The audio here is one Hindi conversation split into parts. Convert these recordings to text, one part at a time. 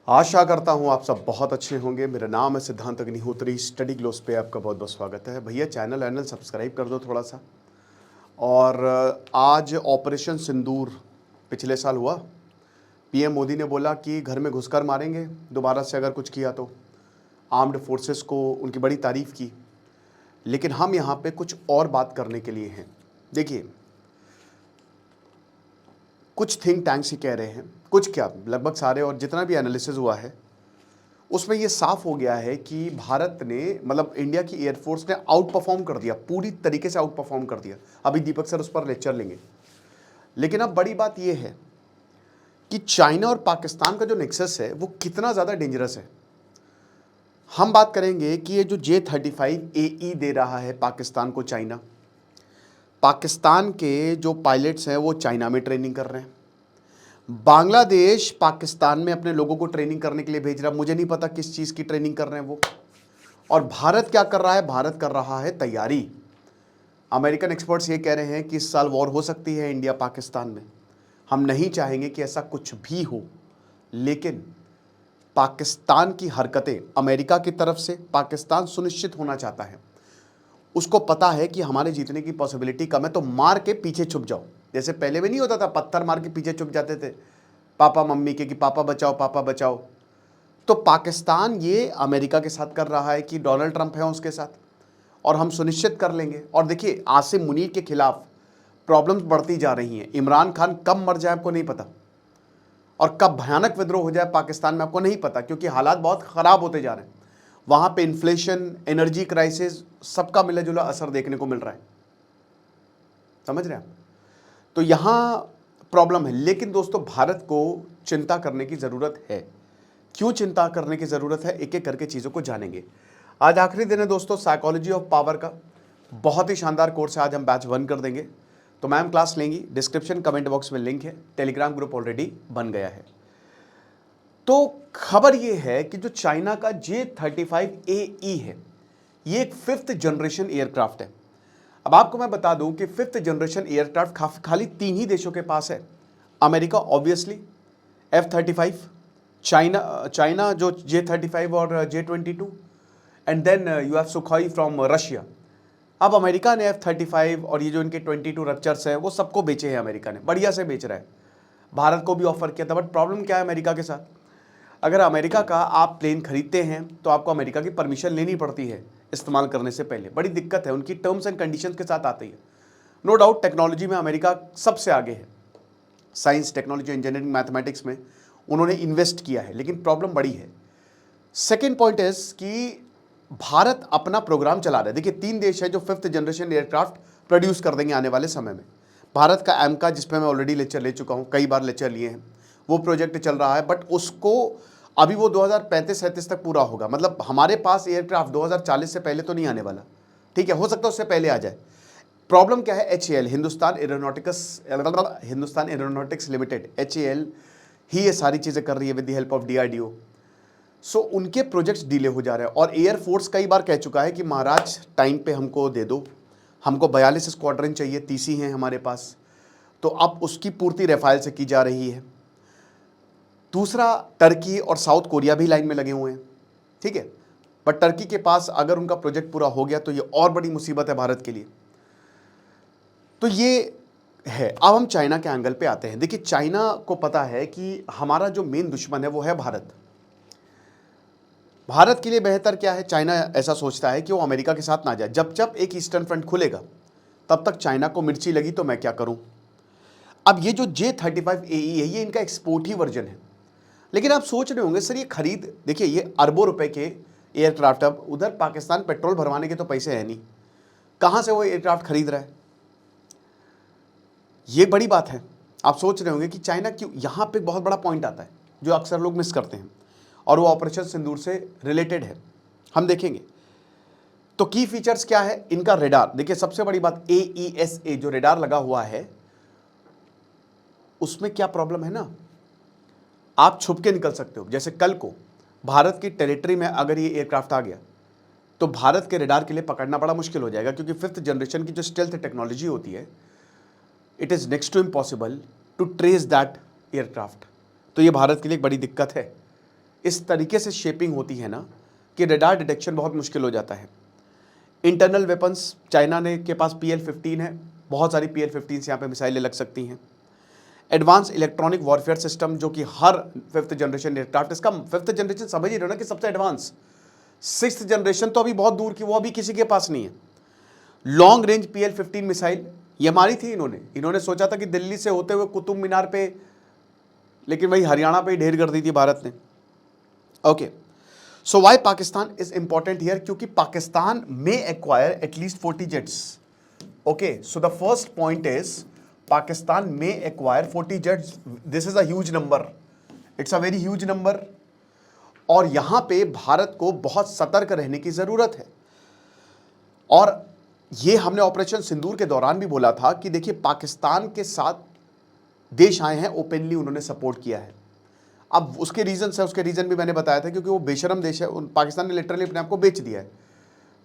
आशा करता हूँ आप सब बहुत अच्छे होंगे। मेरा नाम है सिद्धांत अग्निहोत्री। स्टडी ग्लोस पे आपका बहुत बहुत स्वागत है। भैया चैनल सब्सक्राइब कर दो थोड़ा सा। और आज ऑपरेशन सिंदूर पिछले साल हुआ। पीएम मोदी ने बोला कि घर में घुसकर मारेंगे दोबारा से अगर कुछ किया तो। आर्म्ड फोर्सेस को उनकी बड़ी तारीफ़ की। लेकिन हम यहाँ पे कुछ और बात करने के लिए हैं। देखिए, कुछ थिंक टैंक्स ही कह रहे हैं, कुछ क्या लगभग सारे, और जितना भी एनालिसिस हुआ है उसमें ये साफ हो गया है कि भारत ने मतलब इंडिया की एयरफोर्स ने आउट परफॉर्म कर दिया, पूरी तरीके से आउट परफॉर्म कर दिया। अभी दीपक सर उस पर लेक्चर लेंगे। लेकिन अब बड़ी बात यह है कि चाइना और पाकिस्तान का जो नेक्सस है वो कितना ज़्यादा डेंजरस है। हम बात करेंगे कि ये जो J-35AE दे रहा है पाकिस्तान को चाइना, पाकिस्तान के जो पायलट्स हैं वो चाइना में ट्रेनिंग कर रहे हैं। बांग्लादेश पाकिस्तान में अपने लोगों को ट्रेनिंग करने के लिए भेज रहा है। मुझे नहीं पता किस चीज़ की ट्रेनिंग कर रहे हैं वो। और भारत क्या कर रहा है? भारत कर रहा है तैयारी। अमेरिकन एक्सपर्ट्स ये कह रहे हैं कि इस साल वॉर हो सकती है इंडिया पाकिस्तान में। हम नहीं चाहेंगे कि ऐसा कुछ भी हो, लेकिन पाकिस्तान की हरकतें अमेरिका की तरफ से पाकिस्तान सुनिश्चित होना चाहता है। उसको पता है कि हमारे जीतने की पॉसिबिलिटी कम है, तो मार के पीछे छुप जाओ। जैसे पहले में नहीं होता था, पत्थर मार के पीछे छुप जाते थे पापा मम्मी के कि पापा बचाओ पापा बचाओ। तो पाकिस्तान ये अमेरिका के साथ कर रहा है कि डोनाल्ड ट्रंप है उसके साथ, और हम सुनिश्चित कर लेंगे। और देखिए, आसिम मुनीर के खिलाफ प्रॉब्लम्स बढ़ती जा रही हैं। इमरान खान कब मर जाए आपको नहीं पता, और कब भयानक विद्रोह हो जाए पाकिस्तान में आपको नहीं पता, क्योंकि हालात बहुत ख़राब होते जा रहे हैं। वहाँ पे इन्फ्लेशन, एनर्जी क्राइसिस, सबका मिला जुला असर देखने को मिल रहा है। समझ रहे हैं आप? तो यहाँ प्रॉब्लम है। लेकिन दोस्तों, भारत को चिंता करने की ज़रूरत है। क्यों चिंता करने की ज़रूरत है, एक एक करके चीज़ों को जानेंगे। आज आखिरी दिन है दोस्तों साइकोलॉजी ऑफ पावर का। बहुत ही शानदार कोर्स है, आज हम बैच 1 कर देंगे। तो मैम क्लास लेंगी, डिस्क्रिप्शन कमेंट बॉक्स में लिंक है। टेलीग्राम ग्रुप ऑलरेडी बन गया है। तो खबर यह है कि जो चाइना का J-35AE है, ये एक 5th जनरेशन एयरक्राफ्ट है। अब आपको मैं बता दूं कि 5th जनरेशन एयरक्राफ्ट खाली 3 ही देशों के पास है। अमेरिका ऑब्वियसली F-35, चाइना जो J-35 और J-22, and then you have Sukhoi from Russia. अब अमेरिका ने F-35 और ये जो इनके 22 रप्चर्स हैं वो सबको बेचे हैं। अमेरिका ने बढ़िया से बेच रहा है। भारत को भी ऑफर किया था। बट प्रॉब्लम क्या है अमेरिका के साथ? अगर अमेरिका का आप प्लेन खरीदते हैं तो आपको अमेरिका की परमिशन लेनी पड़ती है इस्तेमाल करने से पहले। बड़ी दिक्कत है, उनकी टर्म्स एंड कंडीशंस के साथ आती है। नो डाउट टेक्नोलॉजी में अमेरिका सबसे आगे है। साइंस, टेक्नोलॉजी, इंजीनियरिंग, मैथमेटिक्स में उन्होंने इन्वेस्ट किया है। लेकिन प्रॉब्लम बड़ी है। सेकेंड पॉइंट इज कि भारत अपना प्रोग्राम चला रहा है। देखिए, 3 देश है जो 5th जनरेशन एयरक्राफ्ट प्रोड्यूस कर देंगे आने वाले समय में। भारत का एमका, जिसपे मैं ऑलरेडी लेक्चर ले चुका हूँ, कई बार लेक्चर लिए हैं, वो प्रोजेक्ट चल रहा है। बट उसको अभी वो 2035-37 तक पूरा होगा। मतलब हमारे पास एयरक्राफ्ट 2040 से पहले तो नहीं आने वाला। ठीक है, हो सकता है उससे पहले आ जाए। प्रॉब्लम क्या है? HAL, Hindustan aeronautics limited, HAL ही ये सारी चीज़ें कर रही है with the help of DRDO। सो उनके प्रोजेक्ट्स डिले हो जा रहे हैं। और एयरफोर्स कई बार कह चुका है कि महाराज टाइम पे हमको दे दो, हमको 42 स्क्वाड्रन चाहिए, 30 ही हैं हमारे पास। तो अब उसकी पूर्ति रफाल से की जा रही है। दूसरा, टर्की और साउथ कोरिया भी लाइन में लगे हुए हैं। ठीक है, बट टर्की के पास अगर उनका प्रोजेक्ट पूरा हो गया तो ये और बड़ी मुसीबत है भारत के लिए। तो ये है। अब हम चाइना के एंगल पे आते हैं। देखिए, चाइना को पता है कि हमारा जो मेन दुश्मन है वो है भारत। भारत के लिए बेहतर क्या है? चाइना ऐसा सोचता है कि वो अमेरिका के साथ ना जाए। जब जब एक ईस्टर्न फ्रंट खुलेगा तब तक चाइना को मिर्ची लगी तो मैं क्या करूं। अब ये जो J-35AE है ये इनका एक्सपोर्ट ही वर्जन है। लेकिन आप सोच रहे होंगे सर ये खरीद, देखिए ये अरबों रुपए के एयरक्राफ्ट। अब उधर पाकिस्तान पेट्रोल भरवाने के तो पैसे हैं नहीं, कहां से वो एयरक्राफ्ट खरीद रहा है? ये बड़ी बात है। आप सोच रहे होंगे कि चाइना क्यों। यहां पे बहुत बड़ा पॉइंट आता है जो अक्सर लोग मिस करते हैं, और वो ऑपरेशन सिंदूर से रिलेटेड है। हम देखेंगे तो की फीचर्स क्या है इनका। रेडार देखिए, सबसे बड़ी बात AESA जो रेडार लगा हुआ है उसमें क्या प्रॉब्लम है ना, आप छुप के निकल सकते हो। जैसे कल को भारत की टेरिटरी में अगर ये एयरक्राफ्ट आ गया तो भारत के रेडार के लिए पकड़ना बड़ा मुश्किल हो जाएगा, क्योंकि 5th जनरेशन की जो स्टेल्थ टेक्नोलॉजी होती है, it is next to impossible to trace that aircraft. तो ये भारत के लिए एक बड़ी दिक्कत है। इस तरीके से शेपिंग होती है ना कि रडार डिटेक्शन बहुत मुश्किल हो जाता है। इंटरनल वेपन्स चाइना ने के पास PL-15 है, बहुत सारी PL-15 से यहाँ पे मिसाइलें लग सकती हैं। एडवांस इलेक्ट्रॉनिक वॉरफेयर सिस्टम जो कि हर 5th जनरेशन एयरक्राफ्ट, इसका 5th जनरेशन समझ ही रहे हो ना कि सबसे एडवांस। 6th जनरेशन तो अभी बहुत दूर की, वो अभी किसी के पास नहीं है। लॉन्ग रेंज PL-15 मिसाइल ये मारी थी इन्होंने सोचा था कि दिल्ली से होते हुए कुतुब मीनार पे, लेकिन वही हरियाणा पे ही ढेर कर दी थी भारत ने। Okay, so why Pakistan is important here, क्योंकि पाकिस्तान में acquire at least 40 jets. Okay, so the first point is Pakistan में acquire 40 jets. This is a huge number, it's a very huge number. और यहां पे भारत को बहुत सतर्क रहने की जरूरत है। और ये हमने ऑपरेशन सिंदूर के दौरान भी बोला था कि देखिए पाकिस्तान के साथ देश आए हैं, ओपनली उन्होंने सपोर्ट किया है। अब उसके रीजन भी मैंने बताया था, क्योंकि वो बेशरम देश है, पाकिस्तान ने लिटरली अपने आप को बेच दिया है।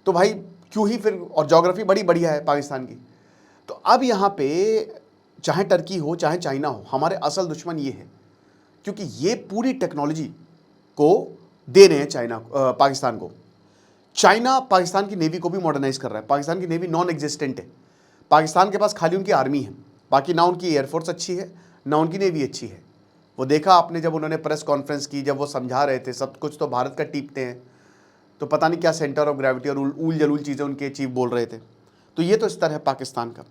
तो भाई क्यों ही फिर, और ज्योग्राफी बड़ी बढ़िया है पाकिस्तान की। तो अब यहाँ पे चाहे टर्की हो चाहे चाइना हो, हमारे असल दुश्मन ये है, क्योंकि ये पूरी टेक्नोलॉजी को दे रहे हैं पाकिस्तान को। चाइना पाकिस्तान की नेवी को भी मॉडर्नाइज कर रहा है। पाकिस्तान की नेवी नॉन एग्जिस्टेंट है। पाकिस्तान के पास खाली उनकी आर्मी है, बाकी ना उनकी एयरफोर्स अच्छी है ना उनकी नेवी अच्छी है। वो देखा आपने जब उन्होंने प्रेस कॉन्फ्रेंस की, जब वो समझा रहे थे सब कुछ तो भारत का टीपते हैं, तो पता नहीं क्या सेंटर ऑफ ग्रेविटी और ऊल जलूल चीज़ें उनके चीफ बोल रहे थे। तो ये तो इस तरह है पाकिस्तान का।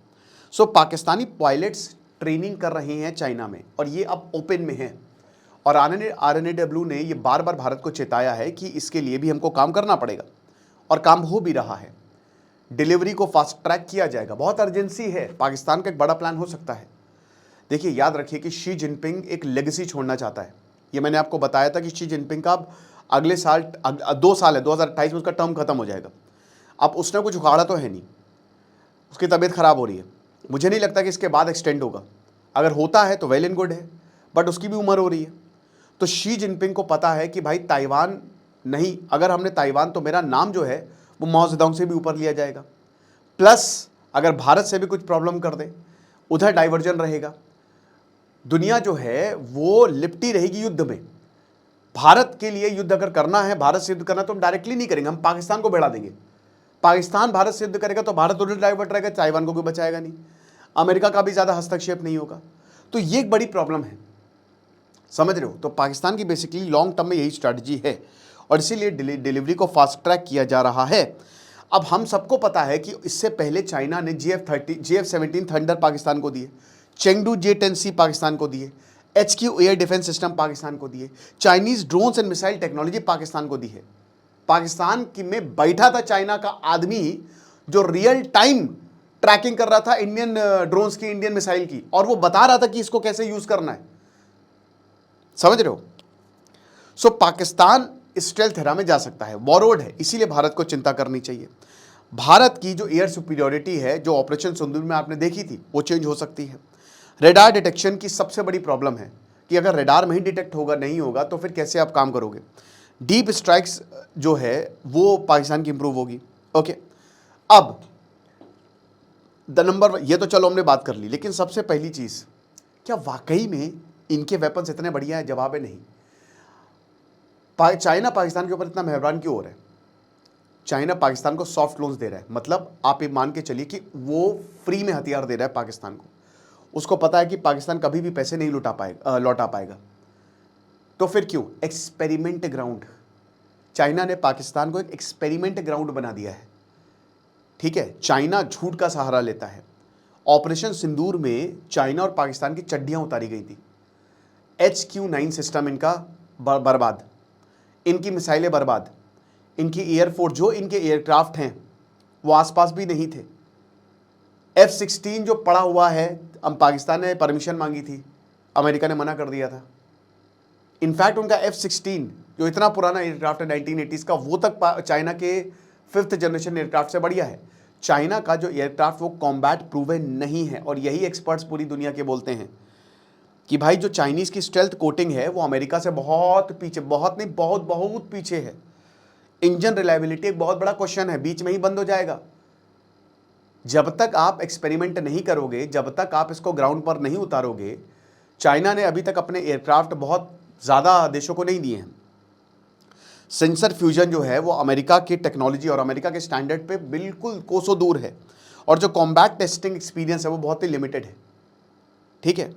सो पाकिस्तानी पायलट्स ट्रेनिंग कर रहे हैं चाइना में, और ये अब ओपन में है। और RNAW ने ये बार बार भारत को चेताया है कि इसके लिए भी हमको काम करना पड़ेगा, और काम हो भी रहा है। डिलीवरी को फास्ट ट्रैक किया जाएगा, बहुत अर्जेंसी है। पाकिस्तान का एक बड़ा प्लान हो सकता है। देखिए याद रखिए कि शी जिनपिंग एक लेगेसी छोड़ना चाहता है। ये मैंने आपको बताया था कि शी जिनपिंग का अब अगले साल 2 साल है, 2028 में उसका टर्म खत्म हो जाएगा। अब उसने कुछ उखाड़ा तो है नहीं, उसकी तबीयत खराब हो रही है। मुझे नहीं लगता कि इसके बाद एक्सटेंड होगा। अगर होता है तो वेल एंड गुड है, बट उसकी भी उम्र हो रही है। तो शी जिनपिंग को पता है कि भाई ताइवान नहीं, अगर हमने ताइवान, तो मेरा नाम जो है वो माओ जेडोंग से भी ऊपर लिया जाएगा। प्लस अगर भारत से भी कुछ प्रॉब्लम कर दे, उधर डाइवर्जन रहेगा। दुनिया जो है वो लिपटी रहेगी युद्ध में। भारत के लिए युद्ध अगर करना है, भारत से युद्ध करना, तो हम डायरेक्टली नहीं करेंगे, हम पाकिस्तान को बढ़ा देंगे। पाकिस्तान भारत से युद्ध करेगा तो भारत उधर डाइवर्ट रहेगा, ताइवान को कोई बचाएगा नहीं। अमेरिका का भी ज़्यादा हस्तक्षेप नहीं होगा। तो ये एक बड़ी प्रॉब्लम है, समझ रहे हो। तो पाकिस्तान की बेसिकली लॉन्ग टर्म में यही स्ट्रैटेजी है, और इसीलिए डिलीवरी को फास्ट ट्रैक किया जा रहा है। अब हम सबको पता है कि इससे पहले चाइना ने JF-17 थंडर पाकिस्तान को दिए, चेंगडू J-10C पाकिस्तान को दिए, HQ air defence system Pakistan को दिए, Chinese drones and missile technology Pakistan को दी है। पाकिस्तान की में बैठा था चाइना का आदमी जो रियल टाइम ट्रैकिंग कर रहा था इंडियन ड्रोन्स की, इंडियन मिसाइल की, और वो बता रहा था कि इसको कैसे यूज करना है। समझ रहे हो। सो पाकिस्तान स्टेल्थ एरा में जा सकता है, वॉरोड है, इसीलिए भारत को चिंता करनी चाहिए। भारत की जो एयर सुपीरियोरिटी है, जो ऑपरेशन सिंदूर में आपने देखी थी, वो चेंज हो सकती है। रेडार डिटेक्शन की सबसे बड़ी प्रॉब्लम है कि अगर रेडार में ही डिटेक्ट होगा नहीं होगा तो फिर कैसे आप काम करोगे। डीप स्ट्राइक्स जो है वो पाकिस्तान की इंप्रूव होगी। ओके, अब द नंबर, ये तो चलो हमने बात कर ली, लेकिन सबसे पहली चीज, क्या वाकई में इनके वेपन्स इतने बढ़िया है? जवाब है नहीं। चाइना पाकिस्तान के ऊपर इतना मेहरबान क्यों हो रहा है? चाइना पाकिस्तान को सॉफ्ट लोन्स दे रहा है, मतलब आप ये मान के चलिए कि वो फ्री में हथियार दे रहा है पाकिस्तान को। उसको पता है कि पाकिस्तान कभी भी पैसे नहीं लौटा पाएगा। तो फिर क्यों? Experiment ground. चाइना ने पाकिस्तान को एक एक्सपेरिमेंट ग्राउंड बना दिया है। ठीक है, चाइना झूठ का सहारा लेता है। ऑपरेशन सिंदूर में चाइना और पाकिस्तान की चड्डियां उतारी गई थी। HQ-9 सिस्टम इनका बर्बाद, इनकी मिसाइलें बर्बाद, इनकी एयरफोर्स, जो इनके एयरक्राफ्ट हैं वो आसपास भी नहीं थे। F-16 जो पड़ा हुआ है, अब पाकिस्तान ने परमिशन मांगी थी, अमेरिका ने मना कर दिया था। इनफैक्ट उनका F-16 जो इतना पुराना एयरक्राफ्ट है 1980s का, वो तक चाइना के 5th जनरेशन एयरक्राफ्ट से बढ़िया है। चाइना का जो एयरक्राफ्ट वो कॉम्बैट प्रूवन नहीं है, और यही एक्सपर्ट्स पूरी दुनिया के बोलते हैं कि भाई जो चाइनीज़ की स्टेल्थ कोटिंग है वो अमेरिका से बहुत पीछे, बहुत नहीं बहुत बहुत पीछे है। इंजन रिलायबिलिटी एक बहुत बड़ा क्वेश्चन है, बीच में ही बंद हो जाएगा। जब तक आप एक्सपेरिमेंट नहीं करोगे, जब तक आप इसको ग्राउंड पर नहीं उतारोगे। चाइना ने अभी तक अपने एयरक्राफ्ट बहुत ज़्यादा देशों को नहीं दिए हैं, सेंसर फ्यूजन जो है वो अमेरिका की टेक्नोलॉजी और अमेरिका के स्टैंडर्ड पे बिल्कुल कोसों दूर है, और जो कॉम्बैट टेस्टिंग एक्सपीरियंस है वो बहुत ही लिमिटेड है। ठीक है,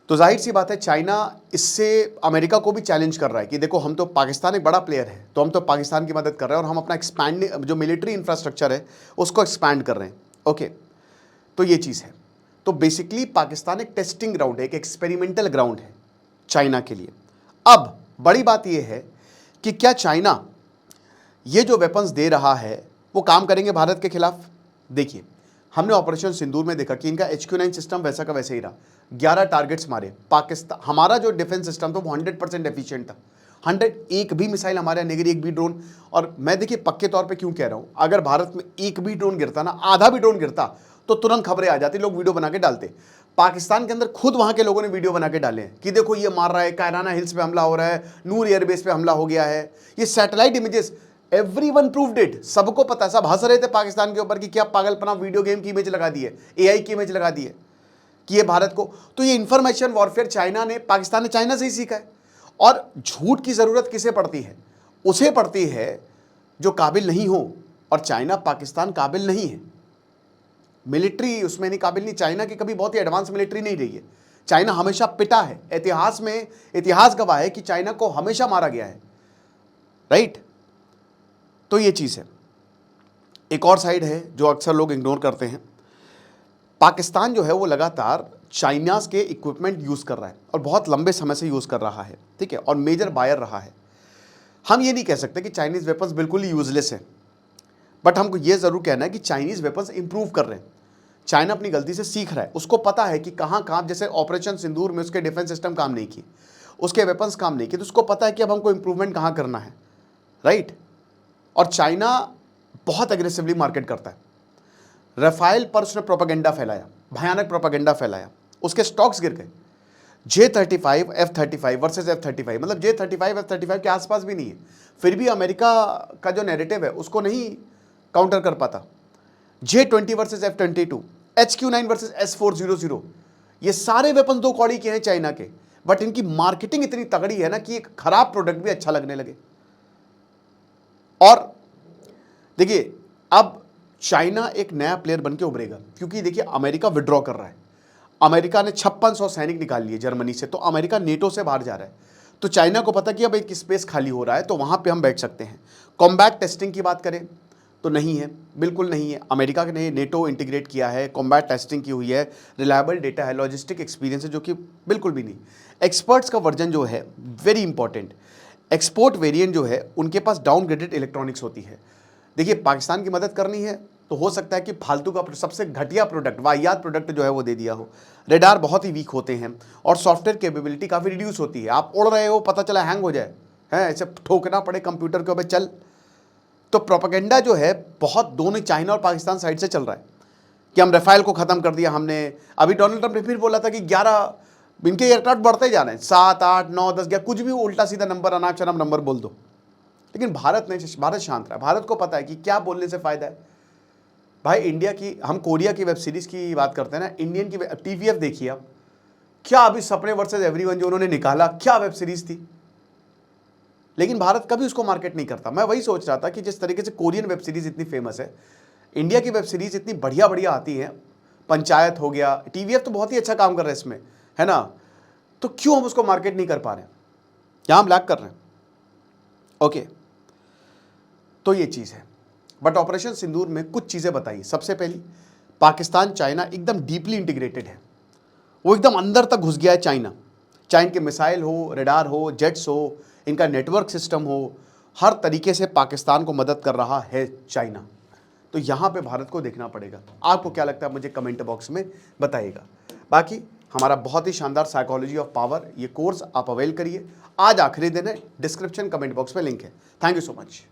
तो जाहिर सी बात है चाइना इससे अमेरिका को भी चैलेंज कर रहा है कि देखो हम तो, पाकिस्तान एक बड़ा प्लेयर है तो हम तो पाकिस्तान की मदद कर रहे हैं और हम अपना एक्सपैंड जो मिलिट्री इंफ्रास्ट्रक्चर है उसको एक्सपैंड कर रहे हैं। ओके, तो ये चीज़ है। तो बेसिकली पाकिस्तान एक टेस्टिंग ग्राउंड है, एक एक्सपेरिमेंटल ग्राउंड है चाइना के लिए। अब बड़ी बात यह है कि क्या चाइना ये जो वेपन्स दे रहा है वो काम करेंगे भारत के खिलाफ? देखिए, हमने ऑपरेशन सिंदूर में देखा कि इनका HQ9 सिस्टम वैसा का वैसे ही रहा, 11 टारगेट्स मारे। पाकिस्तान, हमारा जो डिफेंस सिस्टम था वो 100% एफिशिएंट था, 100, एक भी मिसाइल हमारे नहीं गिरी, एक भी ड्रोन। और मैं देखिए पक्के तौर पे क्यों कह रहा हूँ, अगर भारत में एक भी ड्रोन गिरता ना, आधा भी ड्रोन गिरता, तो तुरंत खबरें आ जाती, लोग वीडियो बना के डालते। पाकिस्तान के अंदर खुद वहां के लोगों ने वीडियो बना के डाले हैं कि देखो ये मार रहा है, कायराना हिल्स पे हमला हो रहा है, नूर एयरबेस पे हमला हो गया है, ये satellite images, everyone proved it, सबको पता है। सब हंस रहे थे पाकिस्तान के ऊपर कि क्या पागलपना, वीडियो गेम की इमेज लगा दी है, AI की इमेज लगा दी है कि ये भारत को। तो ये इंफॉर्मेशन वॉरफेयर चाइना ने, पाकिस्तान ने चाइना से ही सीखा है। और झूठ की जरूरत किसे पड़ती है? उसे पड़ती है जो काबिल नहीं हो, और चाइना पाकिस्तान काबिल नहीं है, मिलिट्री उसमें नहीं काबिल नहीं। चाइना की कभी बहुत ही एडवांस मिलिट्री नहीं रही है, चाइना हमेशा पिटा है, इतिहास में इतिहास गवाह है कि चाइना को हमेशा मारा गया है, राइट। तो ये चीज़ है। एक और साइड है जो अक्सर लोग इग्नोर करते हैं, पाकिस्तान जो है वो लगातार चाइनाज के इक्विपमेंट यूज़ कर रहा है और बहुत लंबे समय से यूज़ कर रहा है, ठीक है, और मेजर बायर रहा है। हम ये नहीं कह सकते कि चाइनीज़ वेपन्स बिल्कुल ही यूजलेस है, बट हमको ये ज़रूर कहना है कि चाइनीज़ वेपन्स इंप्रूव कर रहे हैं। चाइना अपनी गलती से सीख रहा है, उसको पता है कि कहाँ कहाँ, जैसे ऑपरेशन सिंदूर में उसके डिफेंस सिस्टम काम नहीं किए, उसके वेपन्स काम नहीं किए, तो उसको पता है कि अब हमको इंप्रूवमेंट कहाँ करना है, राइट। और चाइना बहुत एग्रेसिवली मार्केट करता है। राफेल पर उसने प्रोपेगेंडा फैलाया, भयानक प्रोपेगेंडा फैलाया, उसके स्टॉक्स गिर गए। J-35 F-35 वर्सेस F-35, मतलब J-35 F-35 के आसपास भी नहीं है, फिर भी अमेरिका का जो नैरेटिव है उसको नहीं काउंटर कर पाता। J-20 versus F-22, HQ9 versus S-400, ये सारे वेपन दो कौड़ी के हैं चाइना के, बट इनकी मार्केटिंग इतनी तगड़ी है ना कि एक खराब प्रोडक्ट भी अच्छा लगने लगे। और देखिए अब चाइना एक नया प्लेयर बनके उभरेगा, क्योंकि देखिए अमेरिका विड्रॉ कर रहा है, अमेरिका ने 5600 सैनिक निकाल लिए जर्मनी से, तो अमेरिका नेटो से बाहर जा रहा है। तो चाइना को पता कि अब एक स्पेस खाली हो रहा है, तो वहाँ पे हम बैठ सकते हैं। कॉम्बैट टेस्टिंग की बात करें तो नहीं है, बिल्कुल नहीं है। अमेरिका ने नेटो इंटीग्रेट किया है, कॉम्बैट टेस्टिंग की हुई है, रिलायबल डेटा है, लॉजिस्टिक एक्सपीरियंस है, जो कि बिल्कुल भी नहीं। एक्सपर्ट्स का वर्जन जो है, वेरी इंपॉर्टेंट, एक्सपोर्ट वेरिएंट जो है उनके पास डाउनग्रेडेड इलेक्ट्रॉनिक्स होती है। देखिए पाकिस्तान की मदद करनी है तो हो सकता है कि फालतू का सबसे घटिया प्रोडक्ट, वाहियात प्रोडक्ट जो है वो दे दिया हो। रेडार बहुत ही वीक होते हैं और सॉफ्टवेयर कैपेबिलिटी काफ़ी रिड्यूस होती है। आप उड़ रहे हो, पता चला हैंग हो जाए, है ऐसे ठोकना पड़े कंप्यूटर के ऊपर चल। तो प्रोपेगेंडा जो है बहुत दोनों चाइना और पाकिस्तान साइड से चल रहा है कि हम राफेल को ख़त्म कर दिया हमने। अभी डोनाल्ड ट्रंप ने फिर बोला था कि 11 इनके एयरक्राफ्ट बढ़ते जा रहे हैं, 7, 8, 9, 10, या कुछ भी उल्टा सीधा नंबर, अनाप शनाप नंबर बोल दो। लेकिन भारत शांत रहा। भारत को पता है कि क्या बोलने से फ़ायदा है। भाई इंडिया की, हम कोरिया की वेब सीरीज़ की बात करते हैं ना, इंडियन की TVF देखिए आप, क्या अभी सपने वर्सेस एवरीवन जो उन्होंने निकाला, क्या वेब सीरीज़ थी। लेकिन भारत कभी उसको मार्केट नहीं करता। मैं वही सोच रहा था कि जिस तरीके से कोरियन वेब सीरीज़ इतनी फेमस है, इंडिया की वेब सीरीज़ इतनी बढ़िया बढ़िया आती हैं, पंचायत हो गया, TVF तो बहुत ही अच्छा काम कर रहे हैं इसमें, है ना, तो क्यों हम उसको मार्केट नहीं कर पा रहे हैं? क्या हम लैग कर रहे हैं? ओके, तो ये चीज़ है। बट ऑपरेशन सिंदूर में कुछ चीज़ें बताई। सबसे पहली, पाकिस्तान चाइना एकदम डीपली इंटीग्रेटेड है, वो एकदम अंदर तक घुस गया है चाइना। चाइना के मिसाइल हो, रेडार हो, जेट्स हो, इनका नेटवर्क सिस्टम हो, हर तरीके से पाकिस्तान को मदद कर रहा है चाइना। तो यहाँ पे भारत को देखना पड़ेगा। आपको क्या लगता है मुझे कमेंट बॉक्स में बताइएगा। बाकी हमारा बहुत ही शानदार साइकोलॉजी ऑफ पावर ये कोर्स आप अवेल करिए। आज आखिरी दिन है, डिस्क्रिप्शन कमेंट बॉक्स में लिंक है। Thank you so much.